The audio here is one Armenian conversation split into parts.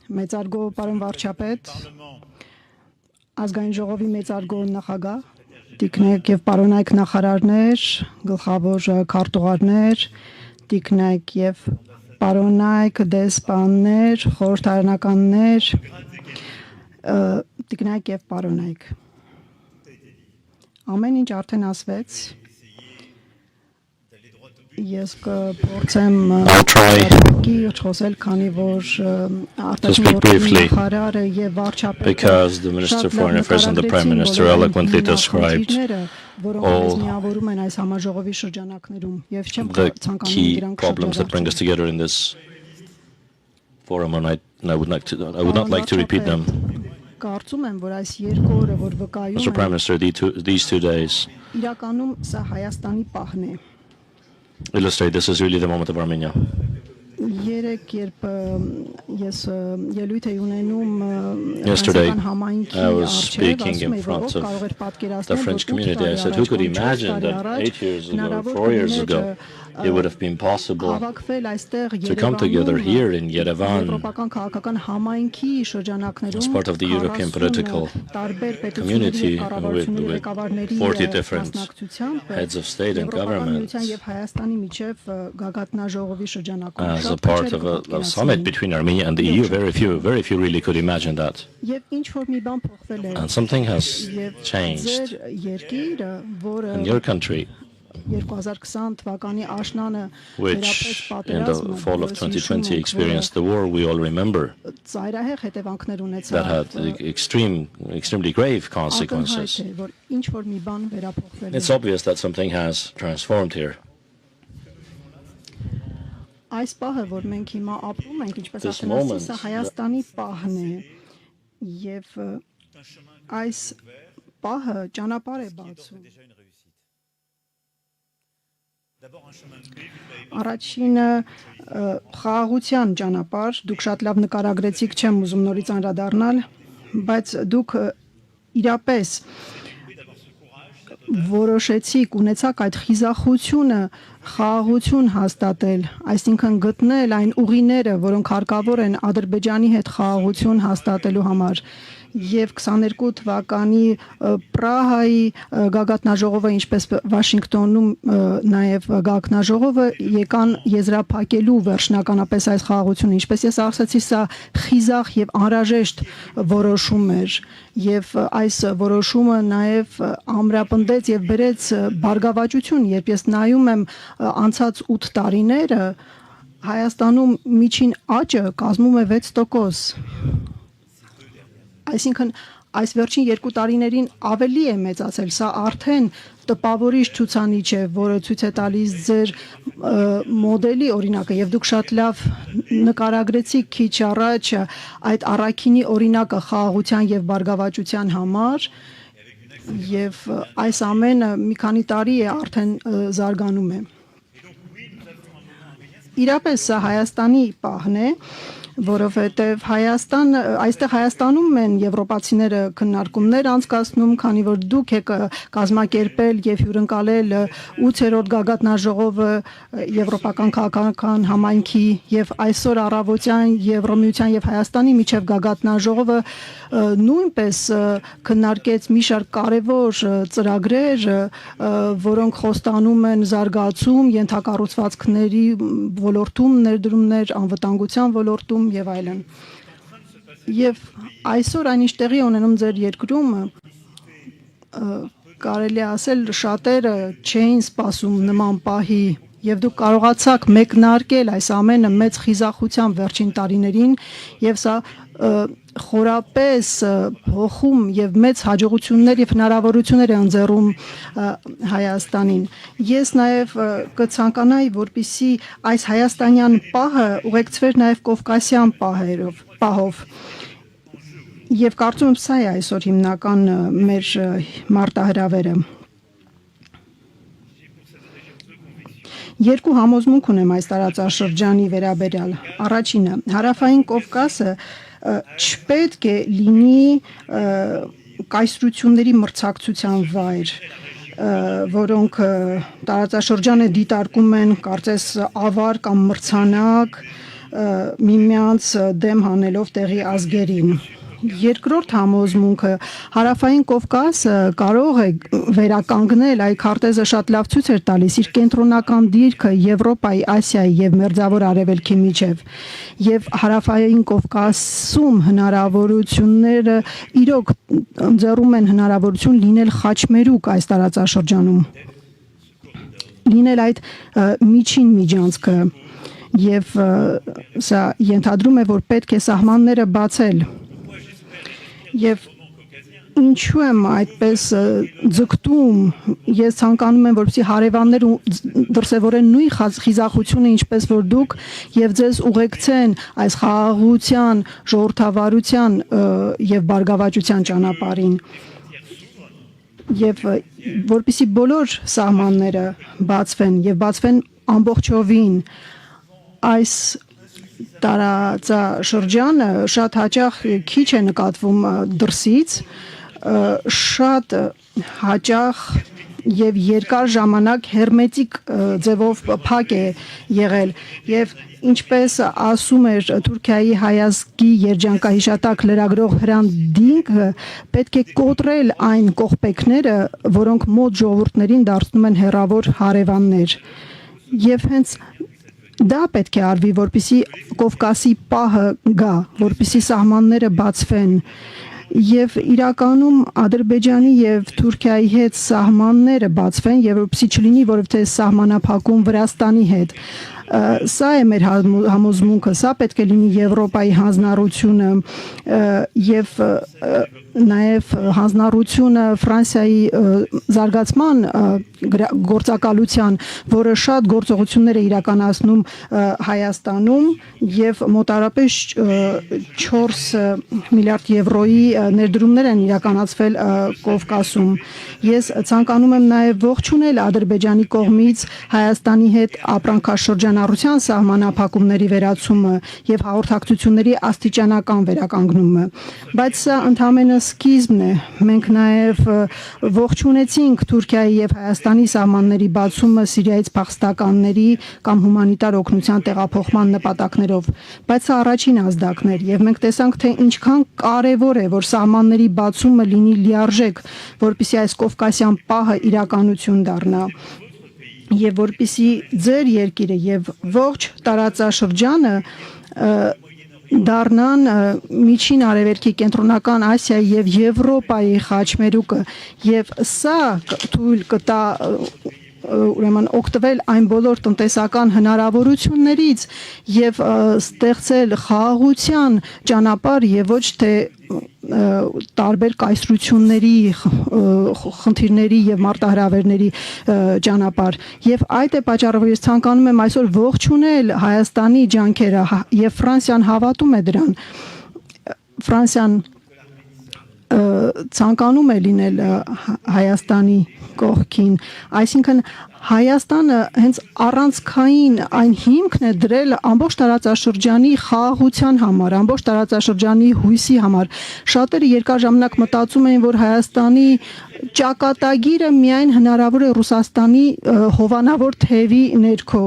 մեծարգո պարոն վարչապետ, ազգային ժողովի մեծարգո նախագահ, տիկնայք եւ պարոնայք նախարարներ, գլխավոր քարտուղարներ, տիկնայք եւ պարոնայք դեսպաններ, խորհրդարանականներ, տիկնայք եւ պարոնայք։ Ամեն ինչ արդեն ասվեց։ Ես կփորձեմ խոսել, քանի որ speak briefly, because the Minister of Foreign Affairs and the Prime Minister eloquently described all the key problems that bring us together in this forum, and I would not like to repeat them. Mr. Prime Minister, these 2 days illustrate this is really the moment of Armenia. Yesterday, I was speaking in front of the French community. I said, who could imagine that 8 years ago, 4 years ago, it would have been possible to come together here in Yerevan as part of the European political community with 40 different heads of state and government as a part of a summit between Armenia and the EU. Very few really could imagine that. And something has changed in your country, which in the fall of 2020 experienced the war we all remember, that had extremely grave consequences. It's obvious that something has transformed here. This moment, Առաջինը խաղաղության ճանապարհ, դուք շատ լավ նկարագրեցիք, չեմ ուզում նորից անդրադառնալ, բայց դուք իրապես որոշեցիք, ունեցաք այդ խիզախությունը խաղաղություն հաստատել, այսինքն գտնել այն ուղիները, որոնք հարկավոր են Ադրբեջանի հետ խաղաղություն հաստատելու համար։ Եվ 22 թվականի Պրահայի գագաթնաժողովը, ինչպես Վաշինգտոնում նաև գագաթնաժողովը եկան եզրափակելու վերջնականապես այս խաղաղությունը, ինչպես ես ասացի, սա խիզախ եւ անհրաժեշտ որոշում էր, եւ այս որոշումը նաև ամրապնդեց եւ բերեց բարգավաճություն, երբ ես նայում եմ անցած 8 տարիները, Հայաստանում միջին աճը կազմում է 6%։ Այսինքն այս վերջին 2 տարիներին ավելի է մեծացել, սա արդեն տպավորիչ ցուցանիշ է, որը ցույց է տալիս ձեր մոդելի օրինակը, եւ դուք շատ լավ նկարագրեցիք քիչ առաջ այդ առաքինի օրինակը խաղաղության եւ բարգավաճության համար, եւ այս ամենը մի քանի տարի է արդեն զարգանում է։ Իրապես սա Հայաստանի պահն է, որովհետև այստեղ Հայաստանում են եվրոպացիները քննարկումներ անցկացնում, քանի որ դուք եք կազմակերպել եւ հյուրընկալել 8-րդ գագաթնաժողովը Եվրոպական քաղաքական համայնքի եւ այսօր առավոտյան Եվրոմիության եւ Հայաստանի միջև գագաթնաժողովը նույնպես քննարկեց մի շարք կարևոր ծրագրեր, որոնք խոստանում են զարգացում, ենթակառուցվածքների ոլորտում, ներդրումներ, անվտանգության ոլորտում եւ այլն։ Եվ այսօր այնիշ տեղի ունենում ձեր երկրում, կարելի ասել շատերը չէին սպասում նման պահի, եւ դուք կարողացաք մեկնարկել այս ամենը մեծ խիզախությամբ վերջին տարիներին, եւ սա խորապես փոխում եւ մեծ հաջողություններ եւ հնարավորություններ է ընձեռում Հայաստանին։ Ես նաեւ կցանկանայի, որպեսզի այս հայաստանյան պահը ուղեկցվեր նաեւ կովկասյան պահով։ Եվ կարծում եմ սա է այսօր հիմնական մեր մարտահրավերը։ Երկու համոզմունք ունեմ այս տարածաշրջանի վերաբերյալ։ Առաջինը, Հարավային Կովկասը չպետք է լինի կայսրությունների մրցակցության վայր, որոնք տարածաշրջանը դիտարկում են կարծես ավար կամ մրցանակ, միմյանց դեմ հանելով տեղի ազգերին։ Երկրորդ համոզմունքը հարավային Կովկասը կարող է վերականգնել, այ քարտեզը շատ լավ ցույց էր տալիս իր կենտրոնական դիրքը Եվրոպայի, Ասիայի եւ Մերձավոր Արևելքի միջև։ Եվ հարավային Կովկասում հնարավորությունները իրոք ընձեռում են հնարավորություն լինել խաչմերուկ այս տարածաշրջանում։ Լինել այդ միջին միջանցքը եւ սա ենթադրում է, որ պետք է սահմանները բացել։ Եվ ինչու եմ այդպես ձգտում, ես ցանկանում եմ, որպեսզի հարևանները դրսևորեն նույն խիզախությունը, ինչպես որ դուք, եւ ձեզ ուղեկցեն այս խաղաղության, ժողովրդավարության եւ բարգավաճության ճանապարհին։ Եվ որպեսզի բոլոր սահմանները բացվեն եւ բացվեն ամբողջովին, այս տարածաշրջանը շատ հաճախ քիչ է նկատվում դրսից, շատ հաճախ եւ երկար ժամանակ հերմետիկ ձևով փակ է եղել եւ ինչպես ասում էր Թուրքիայի հայազգի երջանկահիշատակ լրագրող Հրանտ Դինգը, պետք է կոտրել այն կողպեքները, որոնք մոտ ժողովուրդներին դարձնում են հեռավոր հարևաններ։ Եվ հենց դա պետք է արվի, որպեսզի Կովկասի պահը գա, որպեսզի սահմանները բացվեն։ Եվ իրականում Ադրբեջանի եւ Թուրքիայի հետ սահմանները բացվեն եւ որպեսզի չլինի որևէ սահմանափակում Վրաստանի հետ։ Սա է մեր համոզմունքը, սա պետք է լինի Եվրոպայի հանձնառությունը եւ նաեւ հանձնառությունը Ֆրանսիայի զարգացման գործակալության, որը շատ գործողություններ է իրականացնում Հայաստանում եւ մոտարապես 4 միլիարդ եվրոյի ներդրումներ են իրականացվել Կովկասում։ Ես ցանկանում եմ նաեւ ողջունել Ադրբեջանի կողմից Հայաստանի հետ ապրանքաշրջանառության սահմանափակումների վերացումը եւ հաղորդակցությունների աստիճանական վերականգնումը, բայց սա ընդհանրապես սկիզբն է։ Մենք նաեւ ողջունեցինք Թուրքիայի եւ Հայաստանի սահմանների բացումը Սիրիայից փախստականների կամ հումանիտար օգնության տեղափոխման նպատակներով, բայց սա առաջին ազդակն էր եւ մենք տեսանք, թե ինչքան կարեւոր է, որ սահմանների բացումը լինի լիարժեք, որպեսզի այս կովկասյան պահը իրականություն դառնա։ Եվ որպեսզի ձեր երկիրը եւ ողջ տարածաշրջանը դառնան միջին արևելքի, կենտրոնական Ասիայի եւ Եվրոպայի խաչմերուկը, եւ սա թույլ կտա ուրեմն օգտվել այն բոլոր տնտեսական հնարավորություններից եւ ստեղծել խաղաղության ճանապարհ եւ ոչ թե տարբեր կայսրությունների, խնդիրների եւ մարտահրավերների ճանապարհ։ Եվ այդ է պատճառը, որ ես ցանկանում եմ այսօր ողջունել Հայաստանի ջանքերը եւ Ֆրանսիան հավատում է դրան։ Ֆրանսիան ցանկանում է լինել Հայաստանի կողքին, այսինքն Հայաստանը հենց առանցքային այն հիմքն է դրել ամբողջ տարածաշրջանի խաղաղության համար, ամբողջ տարածաշրջանի հույսի համար։ Շատերը երկար ժամանակ մտածում էին, որ Հայաստանի ճակատագիրը միայն հնարավոր է Ռուսաստանի հովանավոր թևի ներքո։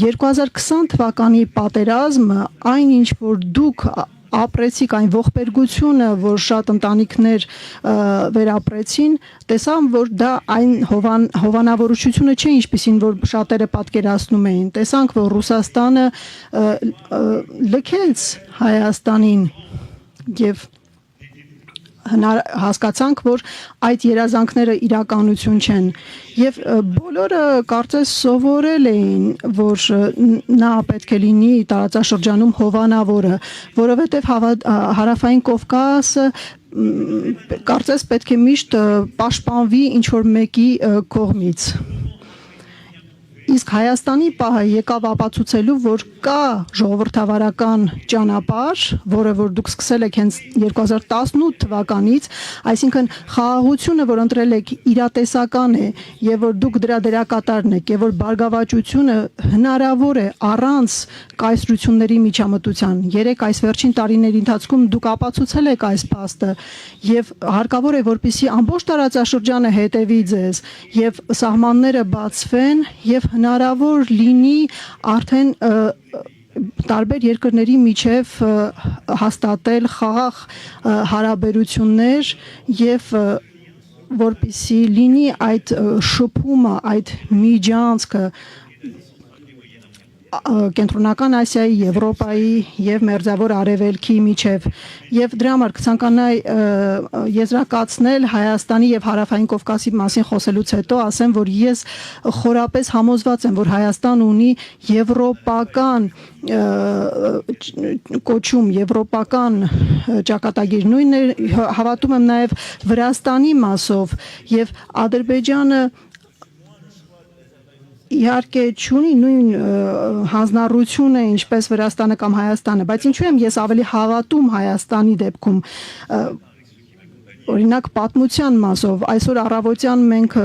2020 թվականի պատերազմը, այն ինչ որ դուք ապրեցիք, այն ողբերգությունը, որ շատ ընտանիքներ վերապրեցին, տեսան, որ դա այն հովանավորությունը չէ, ինչպիսին որ շատերը պատկերացնում էին։ Տեսանք, որ Ռուսաստանը լքեց Հայաստանին եւ հասկացանք, որ այդ երազանքները իրականություն չեն եւ բոլորը կարծես սովորել էին, որ նա պետք է լինի տարածաշրջանում հովանավորը, որովհետեւ հարավային Կովկասը կարծես պետք է միշտ պաշտպանվի ինչ որ մեկի կողմից։ Իսկ Հայաստանի պահը եկավ ապացուցելու, որ կա ժողովրդավարական ճանապարհ, որը որ դուք սկսել եք հենց 2018 թվականից, այսինքն խաղաղությունը, որ ընտրել եք, իրատեսական է, եւ որ դուք դրա դերակատարն եք, եւ որ բարգավաճությունը հնարավոր է առանց կայսրությունների միջամտության։ Երեք այս վերջին տարիների ընթացքում դուք ապացուցել եք այս փաստը, եւ հարկավոր է, որպեսզի ամբողջ տարածաշրջանը հետևի ձեզ, եւ սահմանները բացվեն, եւ հնարավոր լինի արդեն տարբեր երկրների միջև հաստատել խաղաղ հարաբերություններ եւ որպեսզի լինի այդ շփումը, այդ միջանցքը Կենտրոնական Ասիայի, Եվրոպայի եւ Մերձավոր Արևելքի միջև եւ դրա համար կցանկանայի եզրակացնել Հայաստանի եւ Հարավային Կովկասի մասին խոսելուց հետո ասեմ, որ ես խորապես համոզված եմ, որ Հայաստան ունի եվրոպական կոչում, եվրոպական ճակատագիր, նույնն հավատում եմ նաեւ Վրաստանի մասով եւ Ադրբեջանը իհարկե չունի նույն հանձնառությունը ինչպես Վրաստանը կամ Հայաստանը, բայց ինչու եմ ես ավելի հավատում Հայաստանի դեպքում օրինակ պատմության մասով այսօր առավոտյան մենք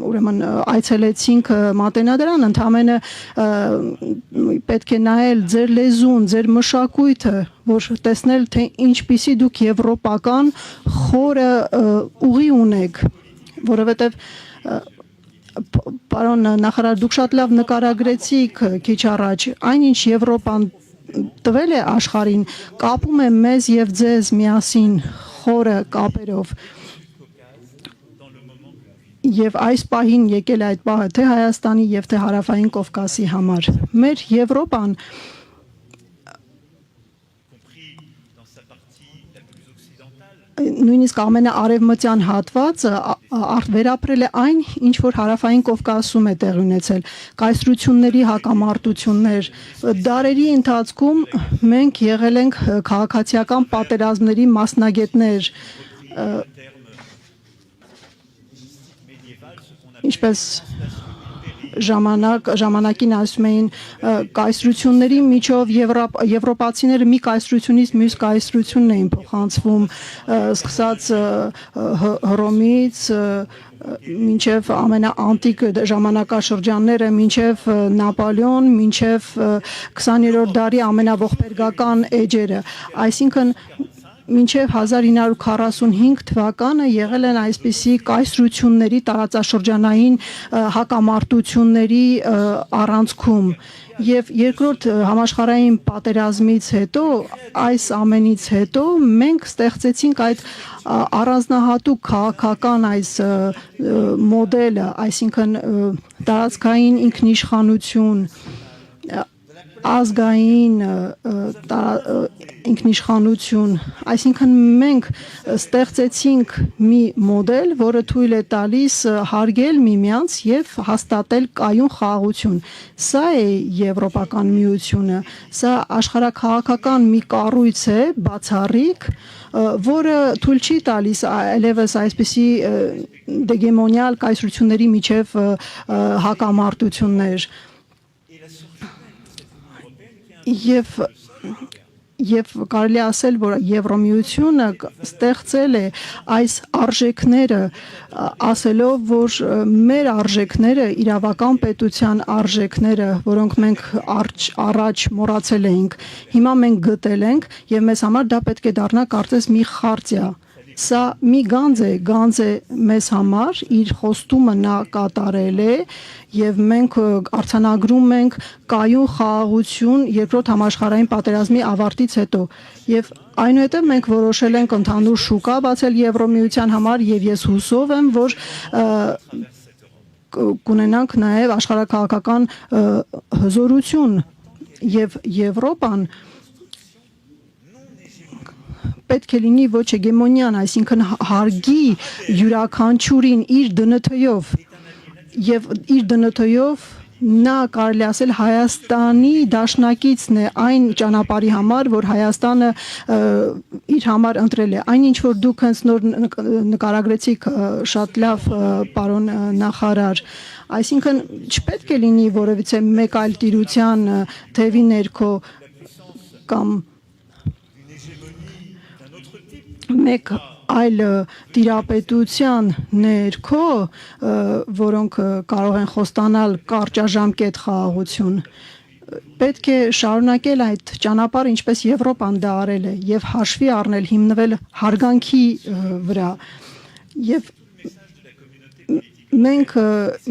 ուրեմն այցելեցինք Մատենադարան ընդամենը պետք է նայել ձեր լեզուն, ձեր մշակույթը, որ տեսնել թե ինչպիսի դուք եվրոպական խորը ուղի ունեք, որովհետև Պարոն նախարար, դուք շատ լավ նկարագրեցիք քիչ առաջ, այնինչ Եվրոպան տվել է աշխարհին, կապում է մեզ եւ ձեզ միասին խորը կապերով։ Եվ այս պահին եկել է այդ պահը թե Հայաստանի եւ թե Հարավային Կովկասի համար։ Մեր Եվրոպան նույնիսկ ամենաարևմտյան հատվածը վերապրել է այն, ինչ որ Հարավային Կովկասում է տեղի ունեցել, կայսրությունների հակամարտություններ, դարերի ընթացքում մենք եղել ենք քաղաքացիական պատերազմների մասնագետներ, ինչպես ժամանակին ասում էին կայսրությունների միջով եվրոպացիները մի կայսրությունից մյուս կայսրությունն էին փոխանցվում սկսած Հռոմից մինչև ամենաանտիկ ժամանակաշրջանները մինչև Նապոլեոն մինչև 20-րդ դարի ամենաողբերգական էջերը այսինքն մինչև 1945 թվականը եղել են այսպիսի կայսրությունների տարածաշրջանային հակամարտությունների առանցքում եւ երկրորդ համաշխարհային պատերազմից հետո այս ամենից հետո մենք ստեղծեցինք այդ առանձնահատուկ քաղաքական այս մոդելը, այսինքն տարածքային ինքնիշխանություն ազգային ինքնիշխանություն, այսինքն մենք ստեղծեցինք մի մոդել, որը թույլ է տալիս հարգել միմյանց եւ հաստատել կայուն խաղաղություն։ Սա է եվրոպական միությունը, սա աշխարհաքաղաքական մի կառույց է, բացառիկ, որը թույլ չի տալիս այլևս այսպիսի դեգեմոնիալ կայսրությունների միջև հակամարտություններ Եվ կարելի ասել, որ Եվրոմիությունը ստեղծել է այս արժեքները, ասելով, որ մեր արժեքները, իրավական պետության արժեքները, որոնք մենք առաջ մոռացել էինք, հիմա մենք գտել ենք եւ մեզ համար դա պետք է դառնա կարծես մի խարտիա։ Սա մի գանձ է մեզ համար, իր խոստումը նա կատարել է եւ մենք արձանագրում ենք կայուն խաղաղություն երկրորդ համաշխարհային պատերազմի ավարտից հետո եւ այնուհետև մենք որոշել ենք ընդհանուր շուկա բացել Եվրոմիության համար եւ ես հուսով եմ, որ կունենանք նաեւ աշխարհաքաղաքական հզորություն եւ Եվրոպան պետք է լինի ոչ հեգեմոնյան, այսինքն հարգի յուրաքանչյուրին իր դնթով եւ իր դնթով նա կարելի ասել Հայաստանի դաշնակիցն է այն ճանապարհի համար, որ Հայաստանը իր համար ընտրել է։ Այն ինչ որ դուք հենց նոր նկարագրեցիք շատ լավ պարոն նախարար, այսինքն չպետք է լինի որևիցե մեկ այլ տիրության թևի ներքո կամ մեկ այլ տիրապետության ներքո, որոնք կարող են խոստանալ կարճաժամկետ խաղաղություն, պետք է շարունակել այդ ճանապարհը, ինչպես Եվրոպան դա արել է, եւ հաշվի առնել, հիմնվել հարգանքի վրա, եւ մենք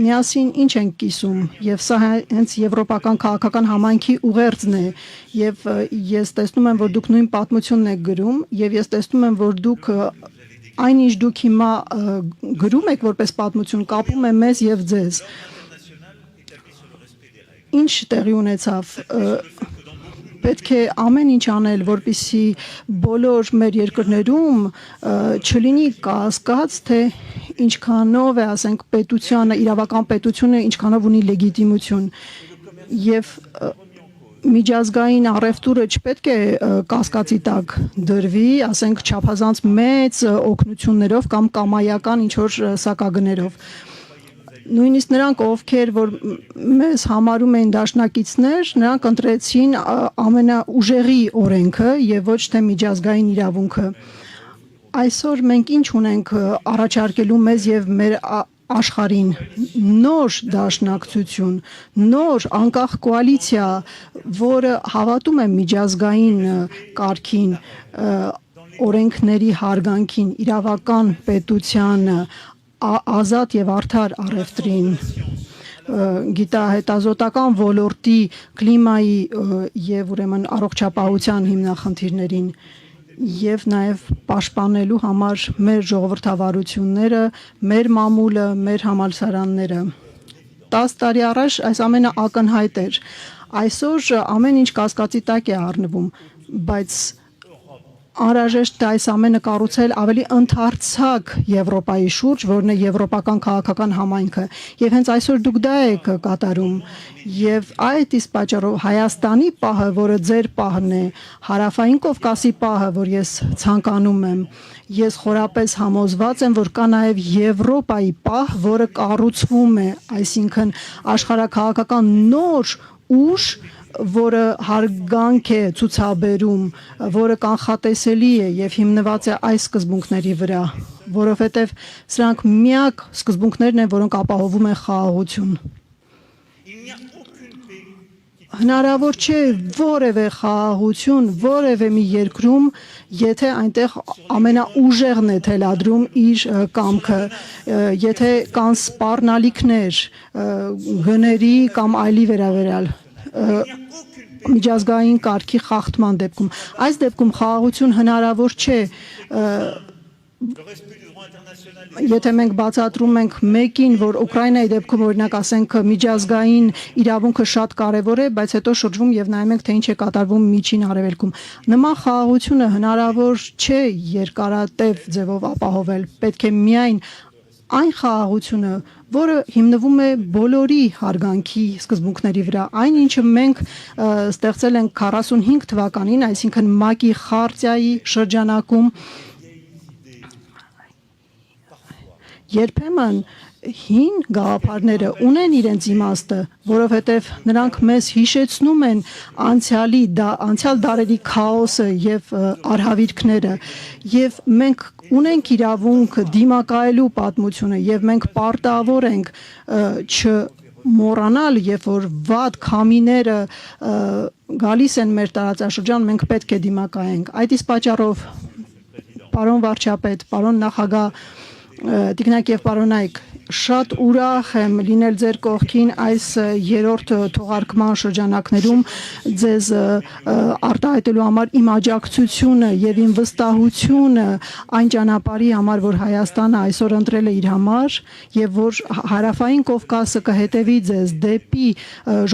միասին ինչ ենք կիսում եւ սա հենց եվրոպական քաղաքական համայնքի ուղերձն է եւ ես տեսնում եմ որ դուք նույն պատմությունն եք գրում եւ ես տեսնում եմ որ դուք այնինչ դուք հիմա գրում եք որպես պատմություն կապում է մեզ եւ ձեզ ինչ տեղի ունեցավ պետք է ամեն ինչ անել որպեսզի բոլոր մեր երկրներում չլինի կասկած թե ինչքանով է ասենք պետությանը իրավական պետությունը ինչքանով ունի լեգիտիմություն եւ միջազգային առևտուրը չպետք է կասկածի տակ դրվի ասենք չափազանց մեծ օգնություններով կամ կամայական ինչ որ սակագներով նույնիսկ նրանք ովքեր որ մեզ համարում են դաշնակիցներ նրանք ընտրեցին ամենաուժեղի օրենքը եւ ոչ թե միջազգային իրավունքը այսօր մենք ինչ ունենք առաջարկելու մեզ եւ մեր աշխարհին նոր դաշնակցություն նոր անկախ կոալիցիա որը հավատում է միջազգային կարգին օրենքների հարգանքին իրավական պետությանը ազատ եւ արդար առևտրին գիտահետազոտական ոլորտի կլիմայի եւ ուրեմն առողջապահության հիմնախնդիրներին եւ նաեւ պաշտպանելու համար մեր ժողովրդավարությունները, մեր մամուլը, մեր համալսարանները 10 տարի առաջ այս ամենը ակնհայտ էր այսօր ամեն ինչ կասկածի տակ է առնվում բայց անհրաժեշտ է այս ամենը կառուցել ավելի ընդարձակ Եվրոպայի շուրջ, որն է եվրոպական քաղաքական համայնքը, եւ հենց այսօր դուք դա եք կատարում, եւ այդ իսկ պատճառով Հայաստանի պահը, որը ձեր պահն է, Հարավային Կովկասի պահը, որ ես ցանկանում եմ, ես խորապես համոզված եմ, որ կա նաեւ Եվրոպայի պահ, որը կառուցվում է, այսինքն աշխարհաքաղաքական նոր ուժ որը հարգանք է ցուցաբերում, որը կանխատեսելի է եւ հիմնված է այս սկզբունքների վրա, որովհետեւ սրանք միակ սկզբունքներն են, որոնք ապահովում են խաղաղություն։ Հնարավոր չէ որևէ խաղաղություն, որևէ մի երկրում, եթե այնտեղ ամենաուժեղն է թելադրում իր կամքը, եթե կան սպառնալիքներ, գների կամ այլի վերաբերյալ միջազգային կարգի խախտման դեպքում այս դեպքում խաղաղություն հնարավոր չէ եթե մենք բացատրում ենք մեկին որ Ուկրաինայի դեպքում օրինակ ասենք միջազգային իրավունքը շատ կարևոր է բայց հետո շրջվում եւ նայում ենք թե ինչ է կատարվում միջին արևելքում նման խաղաղությունը հնարավոր չէ երկարատև ձևով ապահովել պետք է միայն այն խաղաղությունը որը հիմնվում է բոլորի հարգանքի սկզբունքների վրա այն ինչը մենք ստեղծել ենք 45 թվականին այսինքն ՄԱԿ-ի խարտիայի շրջանակում երբեմն հին գաղափարները ունեն իրենց իմաստը, որովհետև նրանք մեզ հիշեցնում են անցյալ դարերի քաոսը եւ արհավիրքները եւ մենք ունենք իրավունք դիմակայելու պատմությունը եւ մենք պարտավոր ենք չմոռանալ, երբ որ վատ քամիները գալիս են մեր տարածաշրջան, մենք պետք է դիմակայենք։ Այդ իսկ պատճառով պարոն վարչապետ, պարոն նախագահ, տիկնակ եւ պարոնայք, շատ ուրախ եմ լինել ձեր կողքին այս երրորդ թողարկման շրջանակներում ձեզ արտահայտելու համար իմ աջակցությունը եւ իմ վստահությունը այն ճանապարհի համար, որ Հայաստանը այսօր ընտրել է իր համար եւ որ Հարավային Կովկասը կհետևի ձեզ դեպի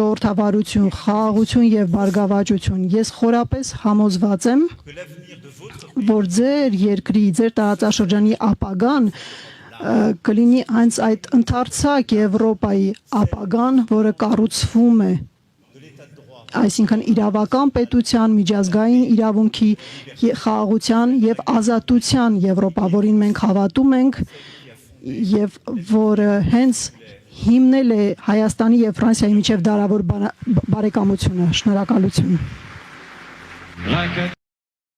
ժողովրդավարություն, խաղաղություն եւ բարգավաճություն։ Ես խորապես համոզված եմ, որ ձեր երկրի, ձեր տարածաշրջանի ապագան կլինի հենց այդ ընդարձակ Եվրոպայի ապագան, որը կառուցվում է այսինքն իրավական պետության, միջազգային իրավունքի, խաղաղության եւ ազատության Եվրոպա, որին մենք հավատում ենք եւ որը հենց հիմնել է Հայաստանի եւ Ֆրանսիայի միջև դարավոր բարեկամությունը։ Շնորհակալություն։